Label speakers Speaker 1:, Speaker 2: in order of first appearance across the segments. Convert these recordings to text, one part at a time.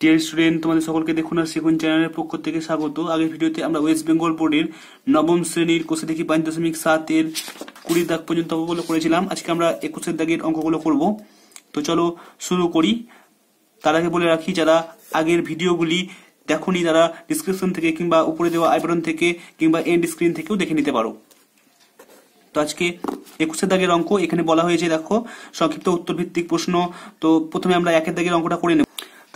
Speaker 1: Dear student, তোমাদের সকলকে দেখুন আর শিখুন চ্যানেলের পক্ষ থেকে স্বাগত। আগের ভিডিওতে আমরা ওয়েস্ট বেঙ্গল বোর্ডের নবম শ্রেণীর কোষে দেখি 5.7 এর 20 দাগ পর্যন্ত অঙ্কগুলো করেছিলাম। আজকে আমরা 21 দাগের অঙ্কগুলো করব। তো চলো শুরু করি। তার আগে বলে রাখি, যারা আগের ভিডিওগুলি দেখোনি তারা ডিসক্রিপশন থেকে কিংবা উপরে দেওয়া আই বাটন থেকে কিংবা এন্ড স্ক্রিন থেকেও দেখে নিতে পারো। তো আজকে 21 দাগের অঙ্ক এখানে বলা হয়েছে, দেখো সংক্ষিপ্ত উত্তর ভিত্তিক প্রশ্ন। তো প্রথমে আমরা 1 দাগের অঙ্কটা করে নেব।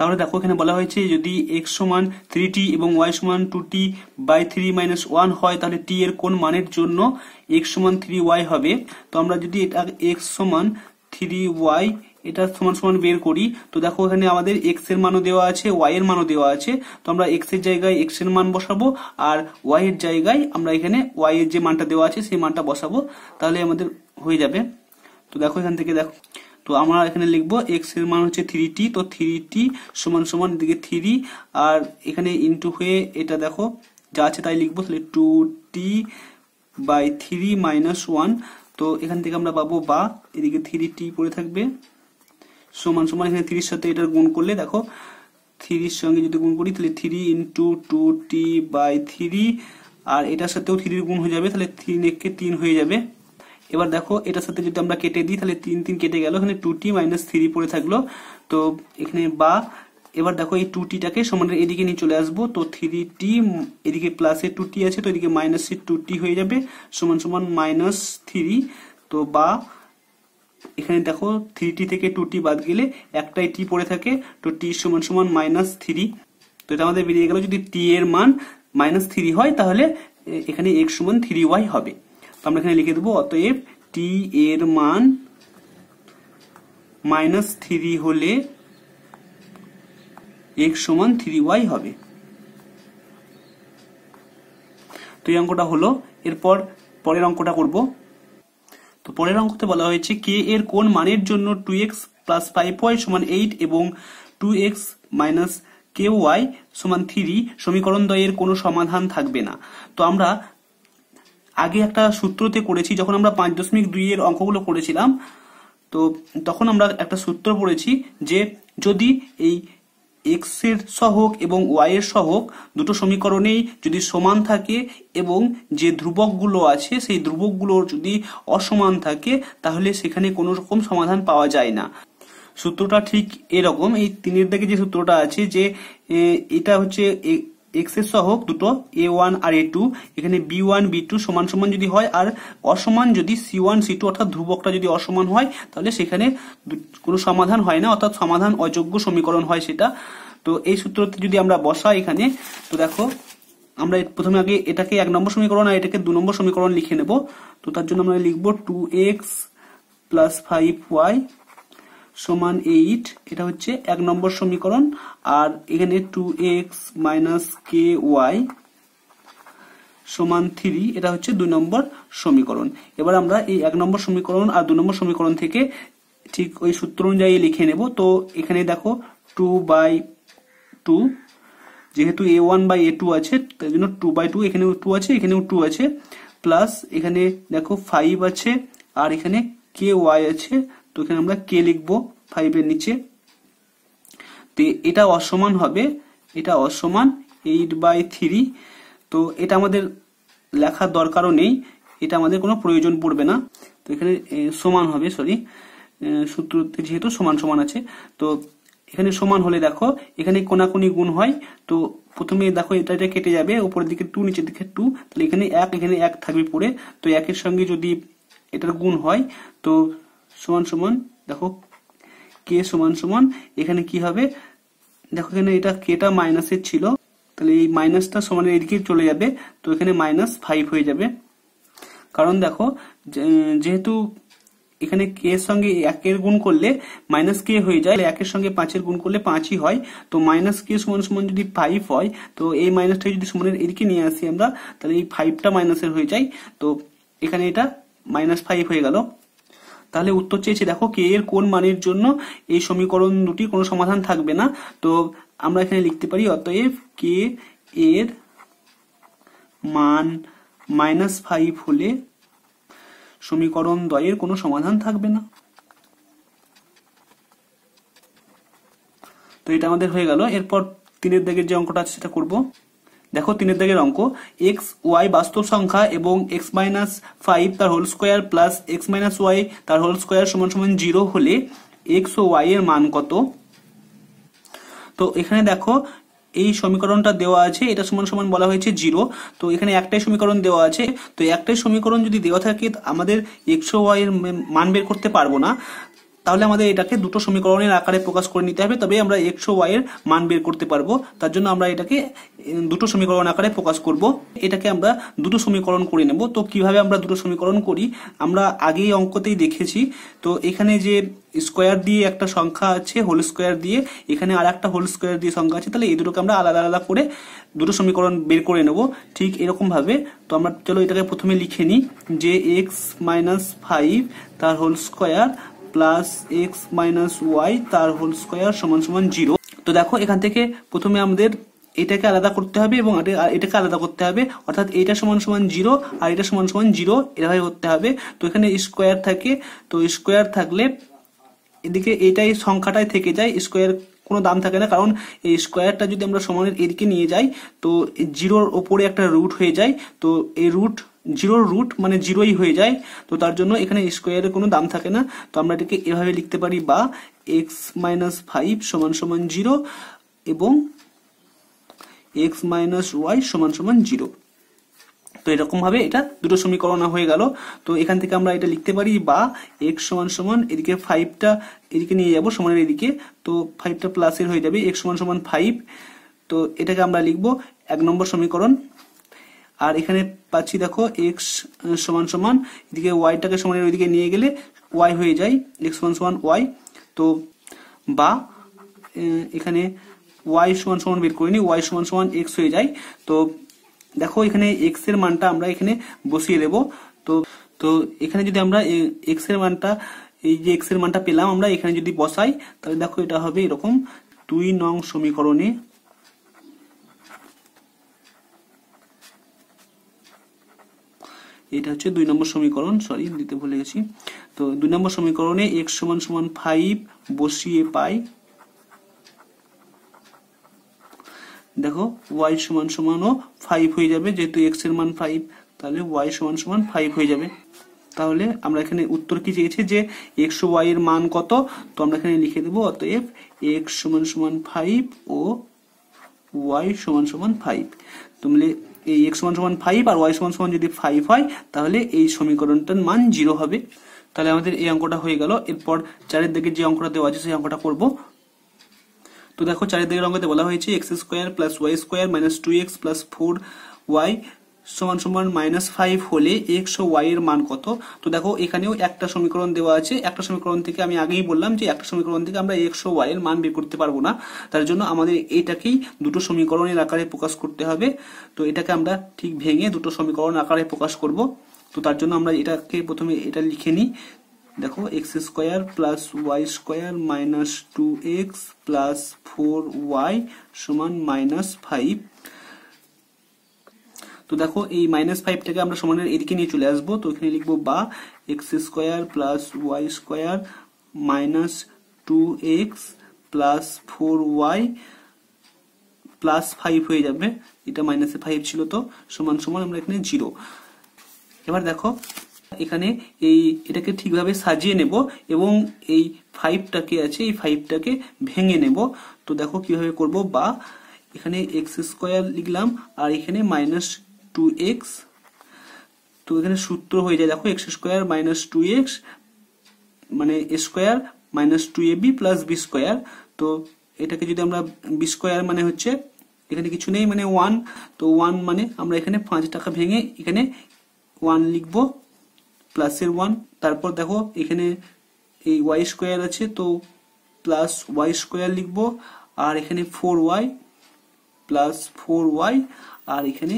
Speaker 1: তাহলে দেখো এখানে বলা হয়েছে যদি x সমান 3t এবং y সমান 2t/3 - 1 হয়, তাহলে t এর কোন মানের জন্য x সমান 3y হবে। তো আমরা যদি এটা x সমান 3y এটা সমান সমান বের করি, তো দেখো এখানে আমাদের x এর মানও দেওয়া আছে, y এর মানও দেওয়া আছে। তো আমরা x এর জায়গায় x এর মান বসাবো আর y এর জায়গায় আমরা এখানে y এর যে মানটা দেওয়া আছে সেই মানটা বসাবো, তাহলে আমাদের হয়ে যাবে। তো দেখো এখান থেকে দেখো, তো আমরা এখানে লিখবো x এর মান হচ্ছে 3t, তো 3t সমান সমান এদিকে 3 আর এখানে ইনটু হয়ে এটা দেখো যা আছে তাই লিখবো, তাহলে 2t/3 - 1। তো এখান থেকে আমরা পাবো বা এদিকে 3t পড়ে থাকবে সমান সমান এখানে 3 এর সাথে এটা গুণ করলে দেখো 3 এর সঙ্গে যদি গুণ করি তাহলে 3 × 2t/3 আর এটার সাথেও 3 এর গুণ হয়ে যাবে, তাহলে 3 × 3 হয়ে যাবে। এবার দেখো এটার সাথে যদি আমরা কেটে দিই তাহলে 3 3 কেটে গেল, এখানে 2t - 3 পড়ে থাকলো। তো এখানে বা এবার দেখো এই 2tটাকে সমানের এদিকে নিয়ে চলে আসবো, তো 3t এদিকে প্লাসে 2t আছে, তো এদিকে মাইনাসে 2t হয়ে যাবে সমান সমান -3। তো বা এখানে দেখো 3t থেকে 2t বাদ গেলে একটাই t পড়ে থাকে, তো t সমান সমান -3। তো এটা আমাদের বেরিয়ে গেল যদি t এর মান -3 হয় তাহলে এখানে x সমান 3y হবে। তো আমরা এখানে লিখে দেবো অতএব t এর মান -3 হলে x সমান 3y হবে। তো এই অঙ্কটা হলো। এরপর পরের অঙ্কটা করব। তো পরের অঙ্কতে বলা হয়েছে k এর কোন মানের জন্য 2x + 5y = 8 এবং 2x - ky = 3 সমীকরণ দ্বয়ের কোনো সমাধান থাকবে না। তো আমরা আগে একটা সূত্রতে করেছি, যখন আমরা 5.2 এর অঙ্কগুলো করেছিলাম, তো তখন আমরা একটা সূত্র পড়েছি যে যদি এই x এর সহগ এবং y এর সহগ দুটো সমীকরণেই যদি সমান থাকে এবং যে ধ্রুবকগুলো আছে সেই ধ্রুবকগুলো যদি অসমান থাকে তাহলে সেখানে কোনো রকম সমাধান পাওয়া যায় না। সূত্রটা ঠিক এরকম, এই 3 দাগে যে সূত্রটা আছে যে এটা হচ্ছে x এর সহগ দুটো a1 আর a2, এখানে b1 b2 সমান সমান যদি হয় আর অসমান যদি c1 c2 অর্থাৎ ধ্রুবকটা যদি অসমান হয় তাহলে সেখানে কোনো সমাধান হয় না, অর্থাৎ সমাধান অযোগ্য সমীকরণ হয় সেটা। তো এই সূত্রতে যদি আমরা বসাই এখানে, তো দেখো আমরা প্রথমে আগে এটাকে 1 নম্বর সমীকরণ আর এটাকে 2 নম্বর সমীকরণ লিখে নেব। তো তার জন্য আমরা লিখবো 2x + 5y সমান 8, এটা হচ্ছে 1 নম্বর সমীকরণ, আর এখানে 2x - ky সমান 3, এটা হচ্ছে 2 নম্বর সমীকরণ। এবার আমরা এই 1 নম্বর সমীকরণ আর 2 নম্বর সমীকরণ থেকে ঠিক ওই সূত্র অনুযায়ী লিখে নেব। তো এখানে দেখো 2/2, যেহেতু a1/a2 আছে তাই জন্য 2/2, এখানেও 2 আছে এখানেও 2 আছে, প্লাস এখানে দেখো 5 আছে আর এখানে ky আছে, তো এখানে আমরা k লিখবো 5 এর নিচে। তো এটা অসমান হবে, এটা অসমান 8/3। তো এটা আমাদের লেখার দরকারও নেই, এটা আমাদের কোনো প্রয়োজন পড়বে না। তো এখানে সমান হবে, সূত্রতে যেহেতু সমান সমান আছে, তো এখানে সমান হলে দেখো এখানে কোনাকুনি গুণ হয়। তো প্রথমে দেখো এটা কেটে যাবে, উপরের দিকে 2 নিচের দিকে 2, তাহলে এখানে 1 এখানে 1 থাকবে পড়ে। তো 1 এর সঙ্গে যদি এটার গুণ হয় তো সমান সমান দেখো k সমান সমান এখানে কি হবে, দেখো এখানে এটা kটা মাইনাসের ছিল, তাহলে এই মাইনাসটা সমানের এদিকে চলে যাবে, তো এখানে -5 হয়ে যাবে। কারণ দেখো যেহেতু এখানে k এর সঙ্গে 1 এর গুণ করলে -k হয়ে যায়, 1 এর সঙ্গে 5 এর গুণ করলে 5ই হয়। তো -k সমান সমান যদি 5 হয়, তো এই মাইনাসটা যদি সমানের এদিকে নিয়ে আসি আমরা, তাহলে এই 5টা মাইনাসের হয়ে যায়, তো এখানে এটা -5 হয়ে গেল। তাহলে উত্তর চেয়েছে দেখো k এর কোন মানের জন্য এই সমীকরণ দুটি কোনো সমাধান থাকবে না। তো আমরা এখানে লিখতে পারি অতএব k এর মান -5 হলে সমীকরণ দ্বয়ের কোনো সমাধান থাকবে না। তো তো এটা আমাদের হয়ে গেল। এরপর 3 দাগের যে অঙ্কটা আছে সেটা করব। দেখো 3 দাগের অঙ্ক, এক্স ওয়াই বাস্তব সংখ্যা এবং এক্স মাইনাস 5 তার whole square plus x minus y তার হোল স্কোয়ার সমান সমান 0 হলে এক্স ও ওয়াই এর মান কত? তো এখানে দেখো এই সমীকরণটা দেওয়া আছে, এটা সমান সমান বলা হয়েছে 0। তো এখানে একটাই সমীকরণ দেওয়া আছে, তো একটাই সমীকরণ যদি দেওয়া থাকে আমাদের এক্স ও ওয়াই এর মান বের করতে পারবো না, তাহলে আমাদের এটাকে দুটো সমীকরণের আকারে প্রকাশ করে নিতে হবে, তবে আমরা এক্স ও ওয়াই এর মান বের করতে পারবো। তার জন্য আমরা এটাকে দুটো সমীকরণ আকারে প্রকাশ করব। এটাকে আমরা দুটো সমীকরণ করে নেব। তো কিভাবে আমরা দুটো সমীকরণ করি আমরা আগেই অঙ্কতেই দেখেছি। তো এখানে যে স্কোয়ার দিয়ে একটা সংখ্যা আছে হোল স্কোয়ার দিয়ে, এখানে আর একটা হোল স্কোয়ার দিয়ে সংখ্যা আছে, তাহলে এই দুটোকে আমরা আলাদা আলাদা করে দুটো সমীকরণ বের করে নেব ঠিক এরকম ভাবে। তো আমরা চলো এটাকে প্রথমে লিখে নিই যে এক্স মাইনাস 5 তার whole square plus x minus y তার হোল স্কোয়ার সমান সমান 0। তো দেখো এখান থেকে প্রথমে আমাদের এটাকে আলাদা করতে হবে এবং এটাকে আলাদা করতে হবে, অর্থাৎ এটা সমান সমান 0 আর এটা সমান সমান 0 এভাবে করতে হবে। তো এখানে স্কোয়ার থাকে, তো স্কোয়ার থাকলে এদিকে এইটাই সংখ্যাটাই থেকে যায়, স্কোয়ার কোনো দাম থাকে না, কারণ এই স্কোয়ারটা যদি আমরা সমানের এদিকে নিয়ে যাই তো 0-র ওপরে একটা রুট হয়ে যায়, তো এই রুট 0-র রুট মানে 0ই হয়ে যায়। তো তার জন্য এখানে স্কোয়ারের কোনো দাম থাকে না। তো আমরা এটাকে এভাবে লিখতে পারি, বা এক্স মাইনাস 5 সমান সমান 0 এবং এক্স মাইনাস ওয়াই সমান সমান 0। তো এরকম ভাবে এটা দুটো সমীকরণ হয়ে গেল। তো এখান থেকে আমরা এটা লিখতে পারি, বা এক্স সমান সমান এদিকে 5টা এদিকে নিয়ে যাব সমানের এদিকে, তো 5টা প্লাসের হয়ে যাবে, এক্স সমান সমান 5। তো এটাকে আমরা লিখব 1 নম্বর সমীকরণ। আর এখানে পাচ্ছি দেখো এক্স সমান সমান এদিকে ওয়াইটাকে সমানের ওইদিকে নিয়ে গেলে ওয়াই হয়ে যায়, এক্স সমান সমান ওয়াই। তো বা এখানে ওয়াই সমান সমান বের করে নিই, ওয়াই সমান সমান এক্স হয়ে যায়। তো দেখো এখানে এক্স এর মানটা আমরা এখানে বসিয়ে দেব। তো তো এখানে যদি আমরা এক্স এর মানটা, এই যে এক্স এর মানটা পেলাম আমরা এখানে যদি বসাই, তাহলে দেখো এটা হবে এরকম, 2 নং সমীকরণে এটা হচ্ছে 2 নম্বর সমীকরণ, সরি দিতে ভুলে গেছি। তো 2 নম্বর সমীকরণে এক্স সমান সমান 5 বসিয়ে পাই, দেখো ওয়াই সমান সমানও 5 হয়ে যাবে, যেহেতু এক্স এর মান 5 তাহলে ওয়াই সমান সমান 5 হয়ে যাবে। তাহলে আমরা এখানে উত্তর কি চেয়েছি যে এক্স ও ওয়াই এর মান কত, তো আমরা এখানে লিখে দেব অতএব এক্স সমান সমান 5 ও ওয়াই সমান সমান 5। তাহলে এই এক্স সমান সমান 5 আর ওয়াই সমান সমান যদি 5 হয় তাহলে এই সমীকরণটার মান 0 হবে। তাহলে আমাদের এই অঙ্কটা হয়ে গেল। এরপর 4 দিকে যে অঙ্কটা দেওয়া আছে সেই অঙ্কটা করব। তো দেখো 4 দিকের অঙ্কতে বলা হয়েছে x square plus y square minus 2x plus 4y সমান সমান -5 হলে এক্স ও ওয়াই এর মান কত। তো দেখো এখানেও একটা সমীকরণ দেওয়া আছে, একটা সমীকরণ থেকে আমি আগেই বললাম যে একটা সমীকরণ থেকে আমরা এক্স ও ওয়াই এর মান বের করতে পারবো না, তার জন্য আমাদের এটাকেই দুটো সমীকরণের আকারে প্রকাশ করতে হবে। তো এটাকে আমরা ঠিক ভেঙে দুটো সমীকরণ আকারে প্রকাশ করব। তো তার জন্য আমরা এটাকে প্রথমে এটা লিখে নিই, দেখো x square plus y square minus 2x plus 4y সমান -5। তো দেখো এই -5টাকে আমরা সমানের এদিকে নিয়ে চলে আসবো। তো এখানে লিখবো বা x square plus y square minus 2x plus 4y plus 5 হয়ে যাবে, এটা -5 ছিল তো সমান সমান আমরা এখানে 0। এবার দেখো এখানে এটাকে ঠিকভাবে সাজিয়ে নেব এবং এই 5টাকে আছে এই 5টাকে ভেঙে নেব। তো দেখো কিভাবে করব, বা এখানে এক্স স্কোয়ার লিখলাম আর এখানে -2x, তো এখানে সূত্র হয়ে যায় দেখো এক্স স্কোয়ার মাইনাস 2x মানে square minus 2ab plus b square. তো এটাকে যদি আমরা বি স্কোয়ার মানে হচ্ছে এখানে কিছু নেই মানে 1, তো 1 মানে আমরা এখানে 5 টাকা ভেঙে এখানে 1 লিখবো প্লাসের 1। তারপর দেখো এখানে এই ওয়াই স্কোয়ার আছে তো প্লাস ওয়াই স্কোয়ার লিখবো, আর এখানে 4y প্লাস 4y, আর এখানে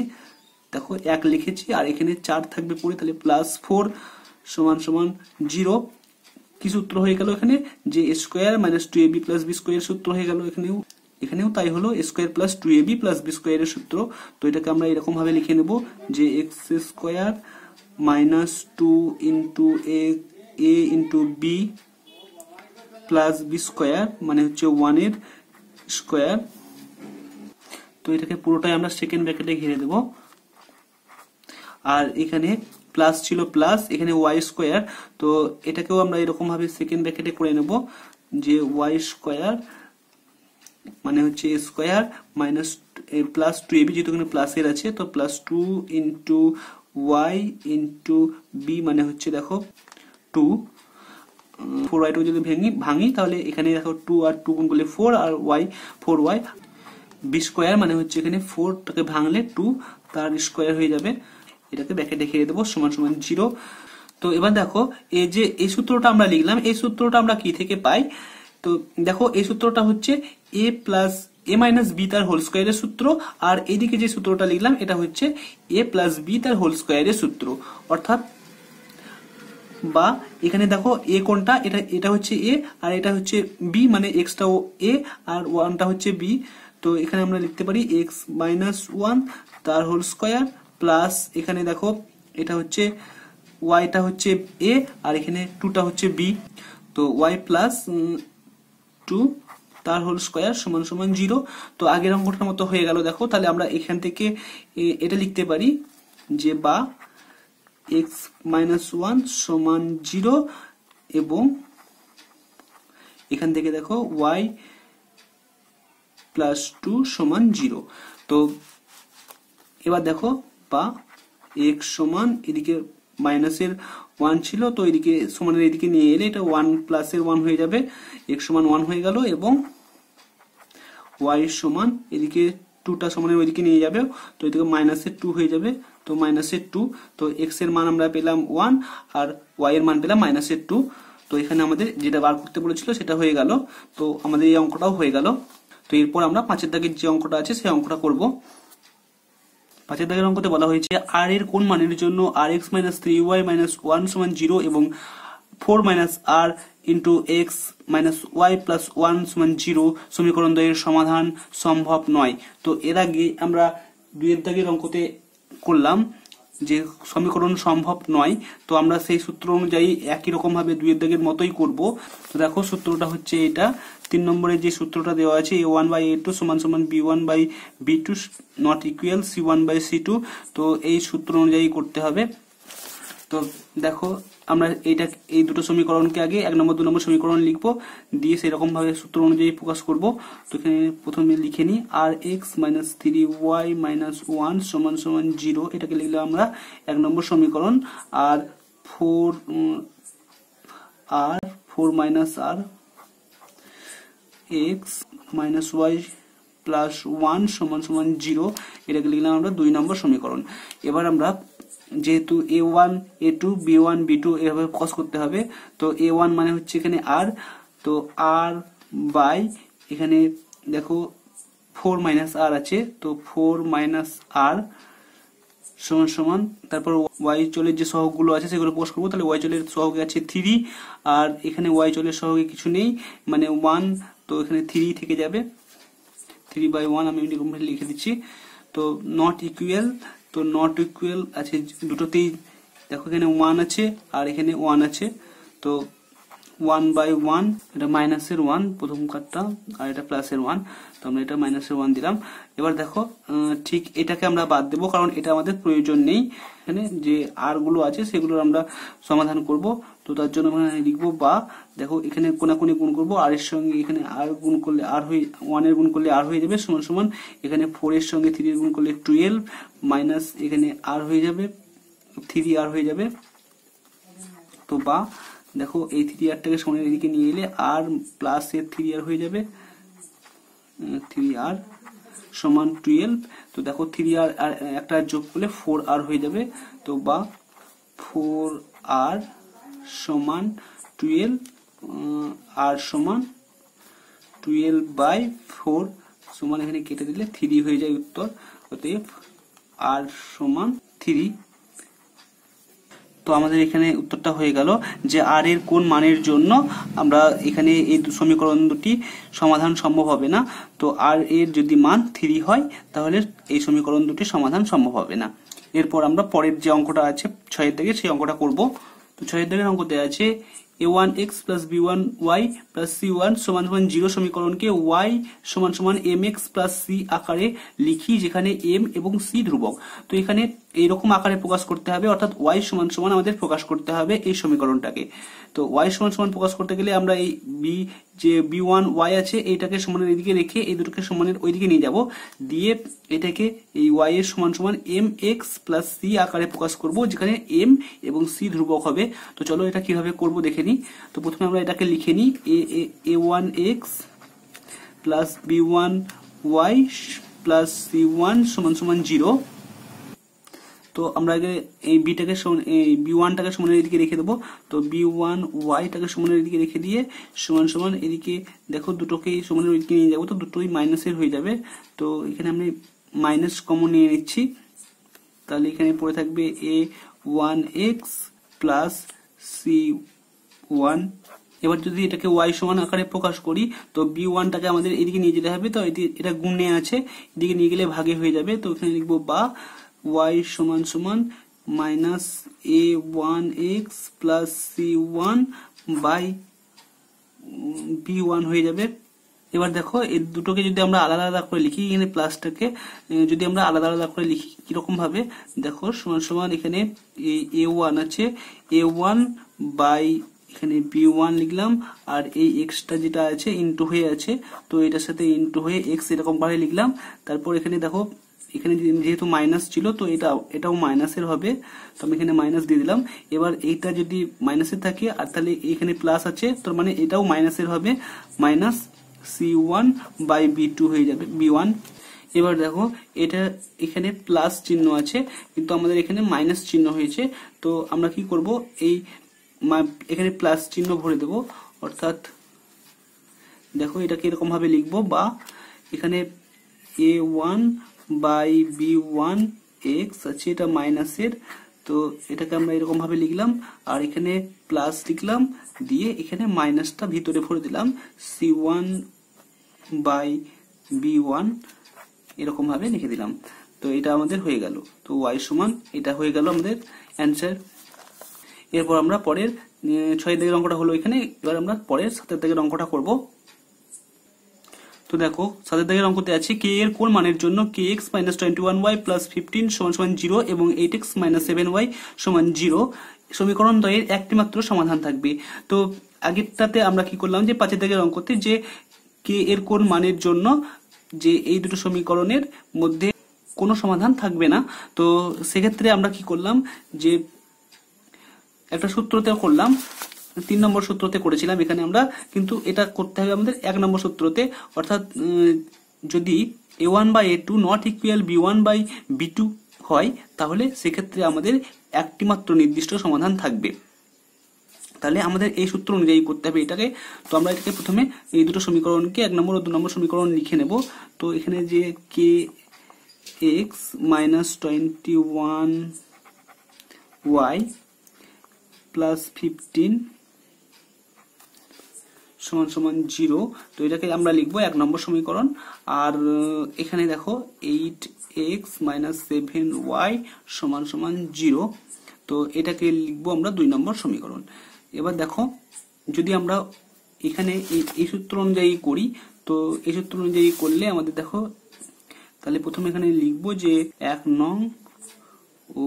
Speaker 1: দেখো 1 লিখেছি আর এখানে 4 থাকবে পরে, তাহলে +4 সমান সমান 0। কি সূত্র হয়ে গেল এখানে যে square minus 2ab plus b square সূত্র হয়ে গেল, এখানেও তাই হলো square plus 2ab plus B স্কোয়ারের সূত্র। তো এটাকে আমরা এরকম ভাবে লিখে নেব যে x square minus 2 into a into b plus b square মানে হচ্ছে 1 এর স্কোয়ার, তো এটাকে পুরোটাই আমরা সেকেন্ড ব্র্যাকেটে ঘিরে দেব। আর এখানে প্লাস ছিল প্লাস, এখানে ওয়াই স্কোয়ার, তো এটাকেও আমরা এরকম ভাবে সেকেন্ড ব্র্যাকেটে করে নেব যে ওয়াই স্কোয়ার মানে হচ্ছে এ স্কোয়ার মাইনাস প্লাস 2ab, যেহেতু এখানে প্লাসের আছে তো plus 2 into y into b মানে হচ্ছে দেখো 2। 4y যদি ভাঙি তাহলে এখানে দেখো 2 আর 2 গুণ করলে 4 আর y 4y, বি স্কোয়ার মানে হচ্ছে এখানে 4টাকে ভাঙলে 2 তার স্কোয়ার হয়ে যাবে, এটাকে ব্র্যাকেটে ঘিরে দেবো সমান সমান 0। তো এবার দেখো এই যে এই সূত্রটা আমরা লিখলাম, এই সূত্রটা আমরা কি থেকে পাই? তো দেখো এই সূত্রটা হচ্ছে a plus a minus b তার হোল স্কোয়ারের সূত্র, আর এইদিকে যে সূত্রটা লিখলাম এটা হচ্ছে a প্লাস বি তার হোল স্কোয়ারের সূত্র। অর্থাৎ বা এখানে দেখো a কোনটা, এটা হচ্ছে a আর এটা হচ্ছে b, মানে x টাও a আর 1টা হচ্ছে b। তো এখানে আমরা লিখতে পারি x মাইনাস 1 তার হোল স্কোয়ার প্লাস এখানে দেখো এটা হচ্ছে y টা হচ্ছে a আর এখানে 2টা হচ্ছে b, তো y প্লাস 2 তার হোল স্কোয়ার সমান সমান 0। তো আগের অঙ্কটার মতো হয়ে গেল দেখো। তাহলে আমরা এখান থেকে এটা লিখতে পারি যে বা x মাইনাস 1 সমান 0 এবং এখান থেকে দেখো y প্লাস 2 সমান 0। তো এবার দেখো বা x সমান এদিকে মাইনাসের 1 ছিল, তো এদিকে সমানের এদিকে নিয়ে এলে এটা 1 প্লাসের 1 হয়ে যাবে, x সমান 1 হয়ে গেল এবং y সমান এদিকে 2টা সমানের ওইদিকে নিয়ে যাবে, তো এদিকে মাইনাসের 2 হয়ে যাবে, তো মাইনাসের 2। তো x এর মান আমরা পেলাম 1 আর y এর মান পেলাম মাইনাসের 2। তো এখানে আমাদের যেটা বার করতে বলেছিল সেটা হয়ে গেল, তো আমাদের এই অঙ্কটাও হয়ে গেল। তো এরপর আমরা 5 এর দাগের যে অঙ্কটা আছে সেই অঙ্কটা করব। 5 এর দাগের অঙ্কতে বলা হয়েছে r এর কোন মানের জন্য rx মাইনাস 3y মাইনাস 1 সমান 0 এবং 4 minus r into x minus y plus 1 সমান 0 সমীকরণ দ্বয়ের সমাধান সম্ভব নয়। তো এর আগে আমরা 2 এর দাগের অঙ্কতে করলাম যে সমীকরণ সম্ভব নয়, তো আমরা সেই সূত্র অনুযায়ী একই রকম ভাবে 2 এর দাগের মতোই করব। তো দেখো সূত্রটা হচ্ছে এটা, 3 নম্বরে যে সূত্রটা দেওয়া আছে a1 বাই a2 সমান সমান b1 by b2 not equal c1 by c2, তো এই সূত্র অনুযায়ী করতে হবে। তো দেখো আমরা এই দুটো সমীকরণকে আগে 1 নম্বর 2 নম্বর সমীকরণ লিখবো, দিয়ে সেরকম ভাবে সূত্র অনুযায়ী প্রকাশ করব। তো এখানে প্রথমে লিখে নিই rx মাইনাস 3y মাইনাস 1 সমান সমান 0, এটাকে লিখলে আমরা 1 নম্বর সমীকরণ। আর 4 minus r x minus y plus 1 সমান সমান 0, এটাকে লিখলাম আমরা 2 নম্বর সমীকরণ। এবার আমরা যেহেতু a1 a2 b1 b2 এভাবে প্রকাশ করতে হবে, তো a1 মানে হচ্ছে এখানে r, তো r বাই এখানে দেখো 4 মাইনাস r আছে, তো 4 মাইনাস r সমান সমান তারপর y চলের যে সহগগুলো আছে সেগুলো প্রকাশ করবো। তাহলে y চলের সহগে আছে 3 আর এখানে y চলের সহগে কিছু নেই মানে 1, তো এখানে 3 থেকে যাবে, 3/1 আমি এরকম ভাবে লিখে দিচ্ছি। তো নট ইকুয়াল, তো নট ইকুয়াল আছে দুটোতেই, দেখো এখানে 1 আছে আর এখানে 1 আছে, তো 1/1 এটা মাইনাসের 1 প্রথম কাটটা আর এটা প্লাসের 1, তো আমরা এটা মাইনাসের 1 দিলাম। এবার দেখো ঠিক এটাকে আমরা বাদ দেবো কারণ এটা আমাদের প্রয়োজন নেই, এখানে যে আর গুলো আছে সেগুলোর আমরা সমাধান করব। তো তার জন্য আমরা লিখবো বা দেখো এখানে কোনাকুনি গুণ করব, আর এর সঙ্গে এখানে আর গুণ করলে আর হয়ে 1 এর গুণ করলে আর হয়ে যাবে সমান সমান এখানে 4 এর সঙ্গে 3 এর গুণ করলে 12 মাইনাস এখানে আর হয়ে যাবে 3 আর হয়ে যাবে। তো বা দেখো এই 3 আরটাকে সমানের এদিকে নিয়ে এলে আর প্লাস এর 3 আর হয়ে যাবে, 3 আর সমান 12। তো দেখো 3 আর একটা যোগ করলে 4 আর হয়ে যাবে, তো বা 4 আর সমান 12, আর সমান 12/4 সমান এখানে কেটে দিলে 3 হয়ে যায় উত্তর, অতএব আর সমান 3। তো আমাদের এখানে উত্তরটা হয়ে গেল যে আর এর কোন মানের জন্য আমরা এখানে এই সমীকরণ দুটি সমাধান সম্ভব হবে না। তো আর এর যদি মান 3 হয় তাহলে এই সমীকরণ দুটি সমাধান সম্ভব হবে না। এরপর আমরা পরের যে অঙ্কটা আছে 6 এর দাগে সেই অঙ্কটা করব। তো 6 এর দাগের অঙ্কতে আছে a1x plus b1y plus c1 সমান সমান 0 সমীকরণকে y সমান সমান mx প্লাস c আকারে লিখি, যেখানে m এবং c ধ্রুবক। তো এখানে এইরকম আকারে প্রকাশ করতে হবে, অর্থাৎ y সমান সমান আমাদের প্রকাশ করতে হবে এই সমীকরণটাকে। তো y সমান সমান প্রকাশ করতে গেলে আমরা এই যে b1y আছে এইটাকে সমানের এদিকে রেখে এই দুটোকে সমানের ওইদিকে নিয়ে যাব, দিয়ে এটাকে এই y এর সমান সমান mx প্লাস c আকারে প্রকাশ করব, যেখানে m এবং c ধ্রুবক হবে। তো চলো এটা কিভাবে করব দেখে নিই। তো প্রথমে আমরা এটাকে লিখে নিই, a1x plus b1y plus c1 সমান সমান 0। তো আমরা আগে এই বিটাকে b1 টাকে সমানের এদিকে রেখে দেবো। তো b1y টাকে সমানের এদিকে রেখে দিয়ে সমান সমান এদিকে দেখো দুটোকেই সমানের ওইদিকে নিয়ে যাবো, তো দুটোই মাইনাসের হয়ে যাবে। তো এখানে আমি মাইনাস কমন নিয়ে নিচ্ছি, তাহলে এখানে পড়ে থাকবে a1x প্লাস c1। এবার যদি এটাকে y সমান আকারে প্রকাশ করি, তো b1 টাকে আমাদের এদিকে নিয়ে যেতে হবে, তো এটা গুণে আছে, এদিকে নিয়ে গেলে ভাগে হয়ে যাবে। তো এখানে লিখবো বা y সমান সমান minus a1x plus c1 by b1 হয়ে যাবে। এবার দেখো এই দুটোকে যদি আমরা আলাদা আলাদা করে লিখি, এখানে প্লাসটাকে যদি আমরা আলাদা আলাদা করে লিখি কিরকম ভাবে দেখো, সমান সমান এখানে a1 আছে, a1 বাই এখানে b1 লিখলাম, আর এই এক্সটা যেটা আছে ইনটু হয়ে আছে, তো এটার সাথে ইনটু হয়ে এক্স এরকম ভাবে লিখলাম। তারপর এখানে দেখো এখানে যেহেতু মাইনাস ছিল, তো এটাও মাইনাসের হবে, তো আমি এখানে মাইনাস দিয়ে দিলাম। এবার এইটা যদি মাইনাসের থাকে আর তাহলে এখানে প্লাস আছে, তার মানে এটাও মাইনাসের হবে, মাইনাস c1 বাই b2 হয়ে যাবে b1। এবার দেখো এটা এখানে প্লাস চিহ্ন আছে কিন্তু আমাদের এখানে মাইনাস চিহ্ন হয়েছে, তো আমরা কি করব, এই এখানে প্লাস চিহ্ন ভরে দেব, অর্থাৎ দেখো এটাকে এরকম ভাবে লিখবো, বা এখানে a1 বাই b1 x আছে, এটা মাইনাসের, তো এটাকে আমরা এরকম ভাবে লিখলাম, আর এখানে প্লাস লিখলাম, দিয়ে এখানে মাইনাসটা ভিতরে ভরে দিলাম, c1 বাই b1 এরকম ভাবে লিখে দিলাম। তো এটা আমাদের হয়ে গেল, তো y সমান এটা হয়ে গেল আমাদের অ্যান্সার। এরপর আমরা পরের 6 দাগের অঙ্কটা হলো এখানে, এবার আমরা পরের 7 দাগের অঙ্কটা করব। তো দেখো 7 দাগের অঙ্কতে আছে k এর কোন মানের জন্য kx - 21y + 15 = 0 এবং 8x - 7y = 0 সমীকরণ দ্বয়ের একটি মাত্র সমাধান থাকবে। তো আগেরটাতে আমরা কি করলাম, যে 5 দাগের অঙ্কতে যে k এর কোন মানের জন্য যে এই দুটো সমীকরণের মধ্যে কোনো সমাধান থাকবে না, তো সেক্ষেত্রে আমরা কি করলাম, যে একটা সূত্রতে করলাম, 3 নম্বর সূত্রতে করেছিলাম এখানে আমরা, কিন্তু এটা করতে হবে আমাদের 1 নম্বর সূত্রতে, অর্থাৎ যদি a1 by a2 not equal b1 by b2 হয়, তাহলে সেক্ষেত্রে আমাদের একটি মাত্র নির্দিষ্ট সমাধান থাকবে। তাহলে আমাদের এই সূত্র অনুযায়ী করতে হবে এটাকে। তো আমরা এটাকে প্রথমে এই দুটো সমীকরণকে 1 নম্বর ও 2 নম্বর সমীকরণ লিখে নেব। তো এখানে যে kx - 21y প্লাস 15 সমান 0, তো এটাকে আমরা লিখবো 1 নম্বর সমীকরণ। আর এখানে দেখো 8x - 7y সমান 0, তো এটাকে লিখবো আমরা 2 নম্বর সমীকরণ। এবার দেখো যদি আমরা এখানে এই সূত্র অনুযায়ী করি, তো এই সূত্র অনুযায়ী করলে আমাদের দেখো, তাহলে প্রথমে এখানে লিখবো যে 1 নং ও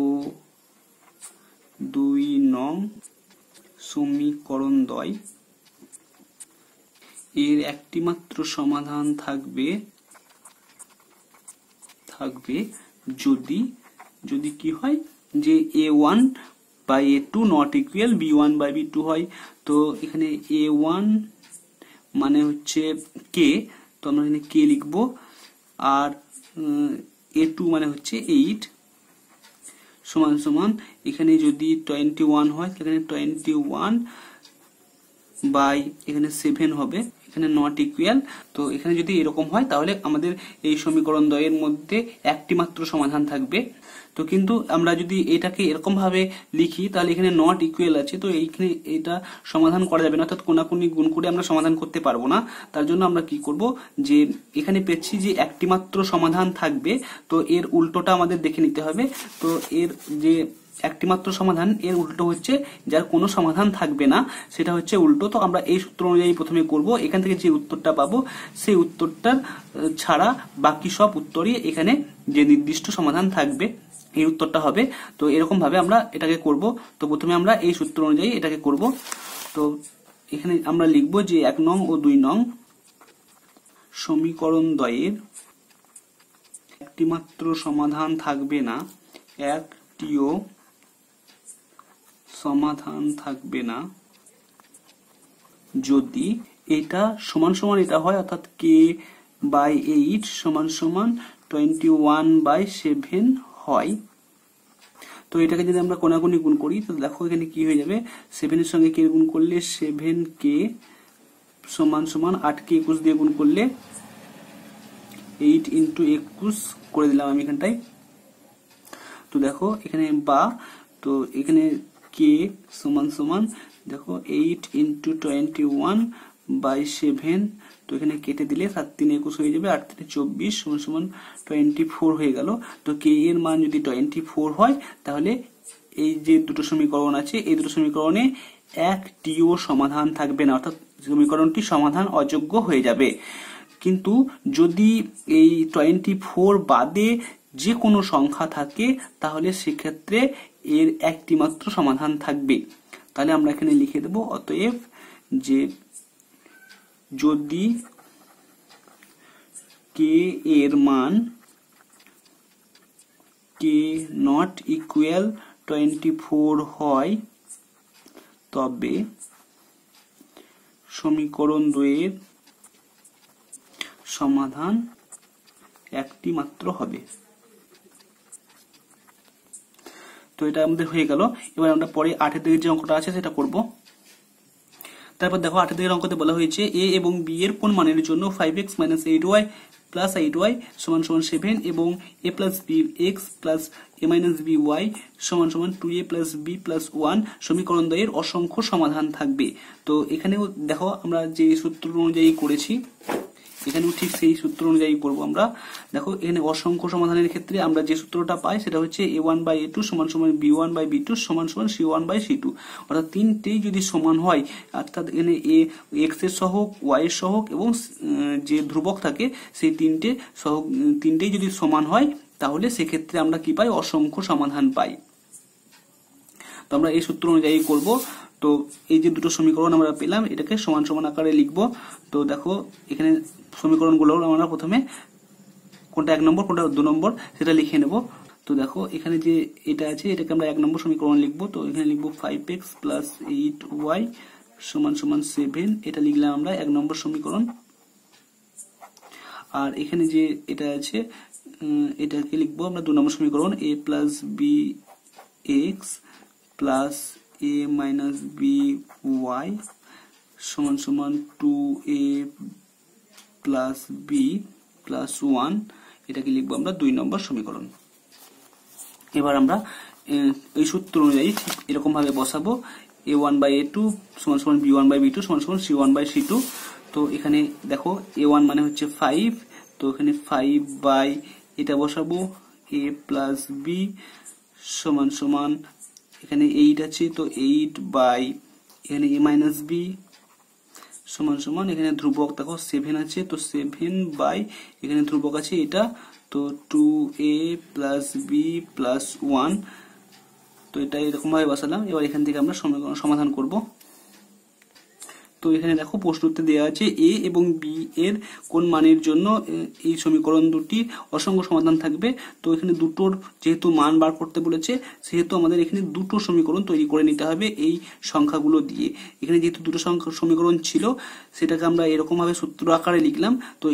Speaker 1: 2 নং সমীকরণ দ্বয় এর একটি মাত্র সমাধান থাকবে যদি কি হয়, যে a1 by a2 not equal b1 by b2 হয়। তো এখানে a1 মানে হচ্ছে k, তো আমরা এখানে k লিখবো, আর a2 মানে হচ্ছে 8 সমান এখানে যদি 21 হয় তাহলে 21 বাই এখানে 7 হবে, এখানে নট ইকুয়াল। তো এখানে যদি এরকম হয় তাহলে আমাদের এই সমীকরণ দ্বয়ের মধ্যে একটি মাত্র সমাধান থাকবে। তো কিন্তু আমরা যদি এটাকে এরকম ভাবে লিখি তাহলে এখানে নট ইকুয়াল আছে, তো এইখানে এটা সমাধান করা যাবে না, অর্থাৎ কোনাকুনি গুণ করে আমরা সমাধান করতে পারবো না। তার জন্য আমরা কি করব, যে এখানে পেয়েছি যে একটি মাত্র সমাধান থাকবে, তো এর উল্টোটা আমাদের দেখে নিতে হবে। তো এর যে একটি মাত্র সমাধান এর উল্টো হচ্ছে যার কোনো সমাধান থাকবে না, সেটা হচ্ছে উল্টো। তো আমরা এই সূত্র অনুযায়ী প্রথমে করব, এখান থেকে যে উত্তরটা পাবো সেই উত্তরটার ছাড়া বাকি সব উত্তরই এখানে যে নির্দিষ্ট সমাধান থাকবে এই উত্তরটা হবে। তো এরকম ভাবে আমরা এটাকে করব। তো প্রথমে আমরা এই সূত্র অনুযায়ী এটাকে করব। তো এখানে আমরা লিখব যে 1 নং ও 2 নং সমীকরণ দ্বয়ের একটি মাত্র সমাধান থাকবে না, একটিও সমাধান থাকবে না যদি এটা সমান সমান এটা হয়, অর্থাৎ k/8 সমান সমান 21/7 হয়। তো এটাকে যদি আমরা কোণাকুণি গুণ করি তো দেখো এখানে কি হয়ে যাবে, 7 এর সঙ্গে k গুণ করলে 7k সমান সমান 8 কে 21 দিয়ে গুণ করলে 8 × 21 করে দিলাম আমি এখানটায়। তো দেখো এখানে বা, তো এখানে k সমান সমান দেখো 8 × 21/7, তো এখানে কেটে দিলে 7 × 3 = 21 হয়ে যাবে, 8 × 3 = 24 সমান সমান 24 হয়ে গেল। তো k এর মান যদি 24 হয় তাহলে এই যে দুটো সমীকরণ আছে এই দুটো সমীকরণে একটিও সমাধান থাকবে না, অর্থাৎ সমীকরণটি সমাধান অযোগ্য হয়ে যাবে। কিন্তু যদি এই 24 বাদে যে কোনো সংখ্যা থাকে তাহলে সেক্ষেত্রে এর একটি মাত্র সমাধান থাকবে। তাহলে আমরা এখানে লিখে দেব, অতএব যে যদি k এর মান k not equal 24 হয় তবে সমীকরণ দ্বয়ের সমাধান একটি মাত্র হবে। তো এটা আমাদের হয়ে গেল। এবার আমরা পরে 8 এর দিকে যে অঙ্কটা আছে সেটা করব। তারপর দেখো 8 এর দিকের অঙ্কতে বলা হয়েছে a এবং b এর কোন মানের জন্য 5x - 8y + 8y = 7 এবং a + bx + a - by = 2a + b + 1 সমীকরণ দ্বয়ের অসংখ্য সমাধান থাকবে। তো এখানেও দেখো আমরা যে সূত্র অনুযায়ী করেছি এখানেও ঠিক সেই সূত্র অনুযায়ী করব আমরা। দেখো এখানে অসংখ্য সমাধানের ক্ষেত্রে আমরা যে সূত্রটা পাই সেটা হচ্ছে a1/a2 = b1/b2 = c1/c2, অর্থাৎ তিনটেই যদি সমান হয়, অর্থাৎ এখানে x এর সহগ, y এর সহগ এবং যে ধ্রুবক থাকে সেই তিনটেই যদি সমান হয় তাহলে সেক্ষেত্রে আমরা কি পাই, অসংখ্য সমাধান পাই। তো আমরা এই সূত্র অনুযায়ী করব। তো এই যে দুটো সমীকরণ আমরা পেলাম এটাকে সমান সমান আকারে লিখব। তো দেখো এখানে সমীকরণগুলো আমরা প্রথমে কোনটা 1 নম্বর কোনটা 2 নম্বর সেটা লিখে নেব। তো দেখো এখানে যে এটা আছে এটাকে আমরা 1 নম্বর সমীকরণ লিখব। তো এখানে লিখব 5x + 8y = 7, এটা লিখলাম আমরা 1 নম্বর সমীকরণ। আর এখানে যে এটা আছে এটাকে লিখবো আমরা 2 নম্বর সমীকরণ, a + bx + a - by = 2a + b + 1, এটাকে লিখবো আমরা 2 নম্বর সমীকরণ। এবার আমরা এই সূত্র অনুযায়ী এরকম ভাবে বসাবো, a1/a2 = b1/b2 = c1/c2। তো এখানে দেখো a1 মানে হচ্ছে 5, তো এখানে 5 এটা বসাবো, a + b = এখানে 8 আছে, তো 8 এখানে a - b = এখানে ধ্রুবক দেখো 7 আছে, তো 7 এখানে ধ্রুবক আছে এটা, তো 2a + b + 1। তো এটা এরকম ভাবে বসালাম। এবার এখান থেকে আমরা সমীকরণ সমাধান করব। তো এখানে দেখো প্রশ্ন উত্তর দেওয়া আছে a এবং b এর কোন মানের জন্য এই সমীকরণ দুটি অসংখ্য সমাধান থাকবে। তো এখানে দুটোর যেহেতু মান বার করতে বলেছে সেহেতু আমাদের এখানে দুটো সমীকরণ তৈরি করে নিতে হবে এই সংখ্যাগুলো দিয়ে। এখানে যেহেতু দুটো সমীকরণ ছিল সেটাকে আমরা এরকম ভাবে সূত্র আকারে লিখলাম। তো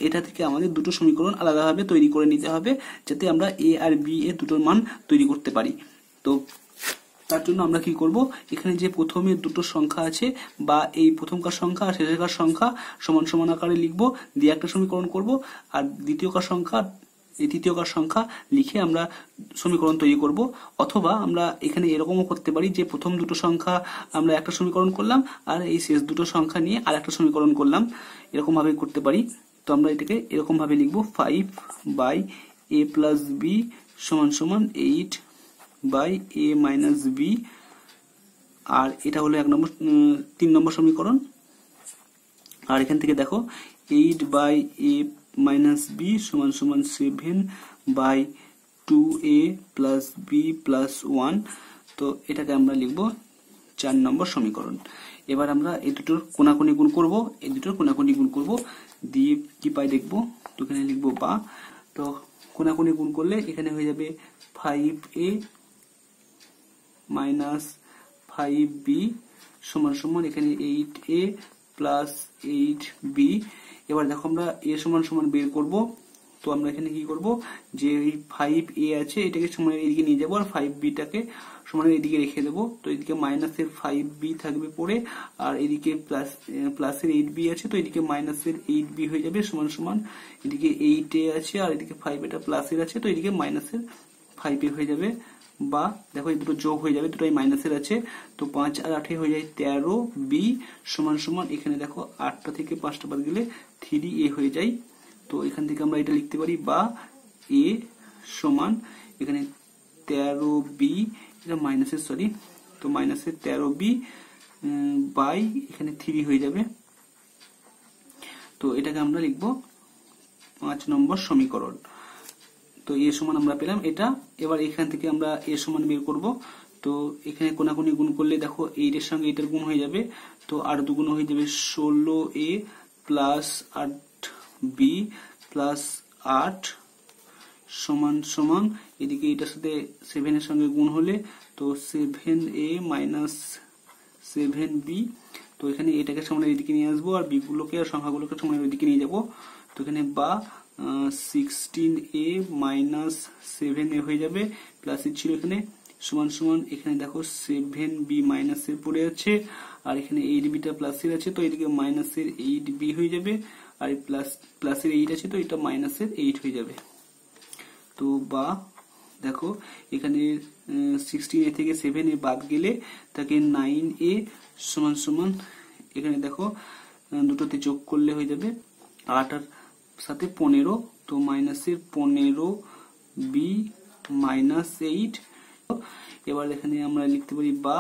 Speaker 1: এটা থেকে আমাদের দুটো সমীকরণ আলাদাভাবে তৈরি করে নিতে হবে যাতে আমরা a আর b এর দুটোর মান তৈরি করতে পারি। তো তার জন্য আমরা কি করব, এখানে যে প্রথমে দুটো সংখ্যা আছে বা এই প্রথমকার সংখ্যা আর শেষেরকার সংখ্যা সমান সমান আকারে লিখব, দিয়ে একটা সমীকরণ করব, আর তৃতীয়কার সংখ্যা লিখে আমরা সমীকরণ তৈরি করব। অথবা আমরা এখানে এরকমও করতে পারি যে প্রথম দুটো সংখ্যা আমরা একটা সমীকরণ করলাম আর এই শেষ দুটো সংখ্যা নিয়ে আর একটা সমীকরণ করলাম, এরকম ভাবে করতে পারি। তো আমরা এটাকে এরকম ভাবে লিখব, 5/a + b = 8 by a minus b, আর এটা হলো 3 নম্বর সমীকরণ। আর এখান থেকে দেখো 8 বাই এ মাইনাস বি সমান সমান 7 by 2a plus B plus 1। তো এটাকে আমরা লিখবো 4 নম্বর সমীকরণ। এবার আমরা এই দুটোর কোণাকুণি গুণ করব, এই দুটোর কোণাকুণি গুণ করব, দিয়ে কি পাই দেখবো। তো এখানে লিখবো বা, তো কোণাকুণি গুণ করলে এখানে হয়ে যাবে 5a মাইনাস 5b সমান সমান এখানে 8a প্লাস 8b। এবার দেখো আমরা a সমান সমান বের করব। তো আমরা এখানে কি করব, যে এই 5a আছে এটাকে সমানের এদিকে নিয়ে যাবো, আর 5b টাকে সমানের এদিকে রেখে দেবো। তো এদিকে মাইনাসের 5b থাকবে পরে, আর এদিকে প্লাসের 8b আছে, তো এদিকে মাইনাসের 8b হয়ে যাবে সমান সমান এদিকে 8a আছে, আর এদিকে 5 এটা প্লাসের আছে, তো এদিকে মাইনাসের 5a হয়ে যাবে। বা দেখো এই দুটো যোগ হয়ে যাবে, দুটোই মাইনাসের আছে, তো 5 আর 8 হয়ে যায় 13b সমান সমান এখানে দেখো 8টা থেকে 5টা বাদ গেলে 3a হয়ে যায়। তো এখান থেকে আমরা এটা লিখতে পারি বা a সমান এখানে 13b, এটা মাইনাসের সরি, তো মাইনাসের 13b বাই এখানে 3 হয়ে যাবে। তো এটাকে আমরা লিখবো 5 নম্বর সমীকরণ। তো এ সমান আমরা পেলাম এটা। এবার এখান থেকে আমরা এ সমান বের করব। তো এখানে কোণাকুণি গুণ করলে দেখো 8 এর সঙ্গে এটার গুণ হয়ে যাবে, তো 8 দুগুণ হয়ে যাবে 16a প্লাস 8b প্লাস 8 সমান সমান এদিকে এটার সাথে 7 এর সঙ্গে গুণ হলে তো 7a মাইনাস 7b। তো এখানে এটাকে সমানের এদিকে নিয়ে আসবো, আর বি গুলোকে আর সংখ্যাগুলোকে সমানের ওইদিকে নিয়ে যাব। তো এখানে বা 16a মাইনাস 7a হয়ে যাবে, প্লাস ছিল এখানে সমান সমান এখানে দেখো 7b মাইনাসের পড়ে আছে, আর এখানে 8bটা প্লাসের আছে, তো এদিকে মাইনাসের 8b হয়ে যাবে, আর প্লাসের 8 আছে, তো এটা মাইনাসের 8 হয়ে যাবে। তো বা দেখো এখানে 16a থেকে 7a বাদ গেলে তাকে 9a সমান সমান এখানে দেখো দুটোতে যোগ করলে হয়ে যাবে 8 আর সাথে 15, তো মাইনাসের 15b মাইনাস 8। এবার এখানে আমরা লিখতে পারি বা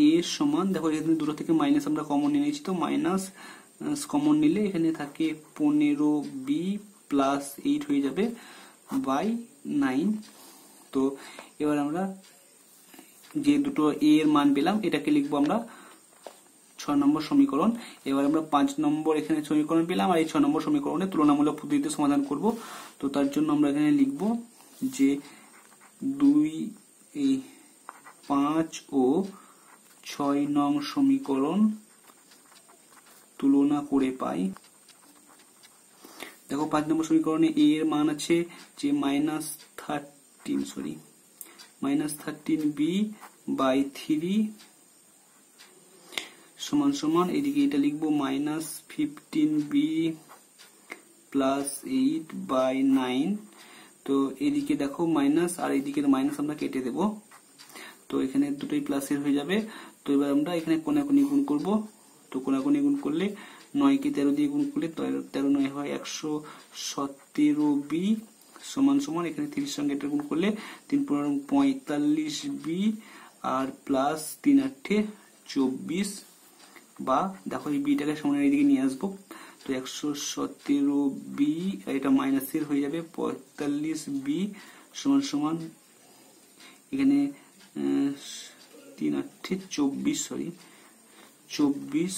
Speaker 1: a সমান দেখো এখানে দুটো থেকে মাইনাস আমরা কমন নিয়ে নিয়েছি, তো মাইনাস কমন নিলে এখানে থাকে 15b প্লাস 8 হয়ে যাবে বাই 9। তো এবার আমরা যে দুটো a এর মান পেলাম এটাকে লিখবো আমরা 6 নম্বর সমীকরণ। এবার আমরা 5 নম্বর এখানে সমীকরণ পেলাম, আর এই 6 নম্বর সমীকরণে তুলনামূলক পদ্ধতিতে সমাধান করব। তো তার জন্য আমরা এখানে লিখব যে 5 ও 6 নং সমীকরণ তুলনা করে পাই। দেখো 5 নম্বর সমীকরণে a এর মান আছে যে -13b বাই 3 সমান সমান এদিকে এটা লিখবো -15b প্লাস 8 বাই 9। তো এদিকে দেখো মাইনাস, আর এদিকে মাইনাস আমরা কেটে দেব, তো এখানে দুটোই প্লাসের হয়ে যাবে। তো এবার আমরা এখানে কোণাকুণি গুণ করব। তো কোণাকুণি গুণ করলে 9 কে 13 দিয়ে গুণ করলে 13 9 হয় 117b সমান সমান এখানে 30 সঙ্গে এটা গুণ করলে 3 15 45b আর প্লাস 3 8 24। বা দেখো এই বিটাকে সমানের এদিকে নিয়ে আসবো, তো 117b এটা মাইনাসের হয়ে যাবে 45b সমান সমান এখানে 3 8 24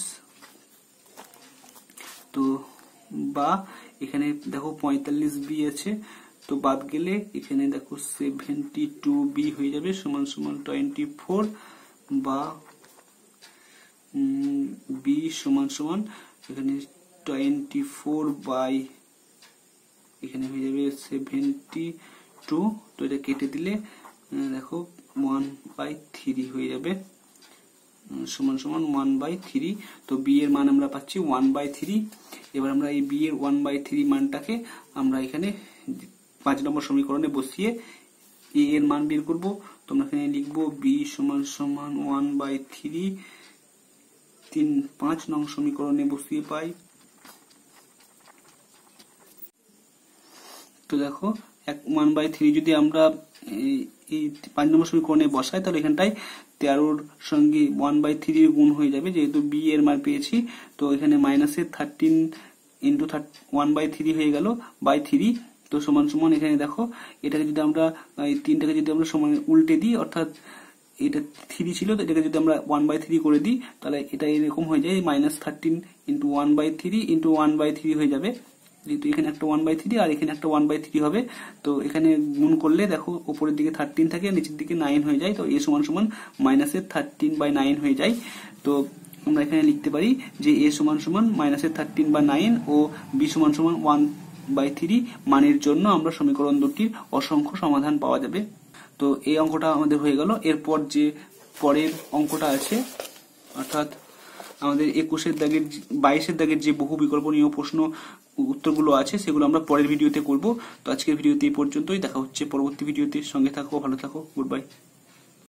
Speaker 1: তো বা এখানে দেখো 45b আছে, তো বাদ গেলে এখানে দেখো 72b হয়ে যাবে সমান সমান 24 বা b সমান সমান এখানে 24 বাই এখানে হয়ে যাবে 72। তো এটা কেটে দিলে দেখো 1/3 হয়ে যাবে সমান সমান 1/3। তো b এর মান আমরা পাচ্ছি 1/3। এবার আমরা এই b এর 1/3 মানটাকে আমরা এখানে 5 নম্বর সমীকরণে বসিয়ে a এর মান বের করব। তোমরা এখানে লিখবো b সমান সমান 1/3 5 নং সমীকরণে বসিয়ে পাই। তো দেখো 1/3 যদি আমরা এই 5 নম্বর সমীকরণে বসাই তাহলে এখানটায় 13 সঙ্গে 1/3 গুণ হয়ে যাবে, যেহেতু বি এর মান পেয়েছি। তো এখানে মাইনাসের 13 ইন্টু 1/3 হয়ে গেল বাই 3। তো সমান সমান এখানে দেখো এটাকে যদি আমরা এই 3টাকে যদি আমরা সমান উল্টে দিই, অর্থাৎ এটা 3 ছিল, তো এটাকে যদি আমরা 1/3 করে দিই তাহলে এটা এরকম হয়ে যায় -13 ইন্টু 1/3 ইন্টু 1/3 হয়ে যাবে, যেহেতু এখানে একটা 1/3 আর এখানে একটা 1/3 হবে। তো এখানে গুণ করলে দেখো উপরের দিকে 13 থাকে, নিচের দিকে 9 হয়ে যায়। তো এ সমান সমান -13/9 হয়ে যায়। তো আমরা এখানে লিখতে পারি যে এ সমান সমান -13/9 ও বি সমান সমান 1/3 মানের জন্য আমরা সমীকরণ দুটির অসংখ্য সমাধান পাওয়া যাবে। তো এই অঙ্কটা আমাদের হয়ে গেল। এরপর যে পরের অঙ্কটা আছে, অর্থাৎ আমাদের 22 দাগের যে বহু বিকল্পনীয় প্রশ্ন উত্তরগুলো আছে সেগুলো আমরা পরের ভিডিওতে করব। তো আজকের ভিডিওতে এই পর্যন্তই, দেখা হচ্ছে পরবর্তী ভিডিওতে। সঙ্গে থাকো, ভালো থাকো, গুড বাই।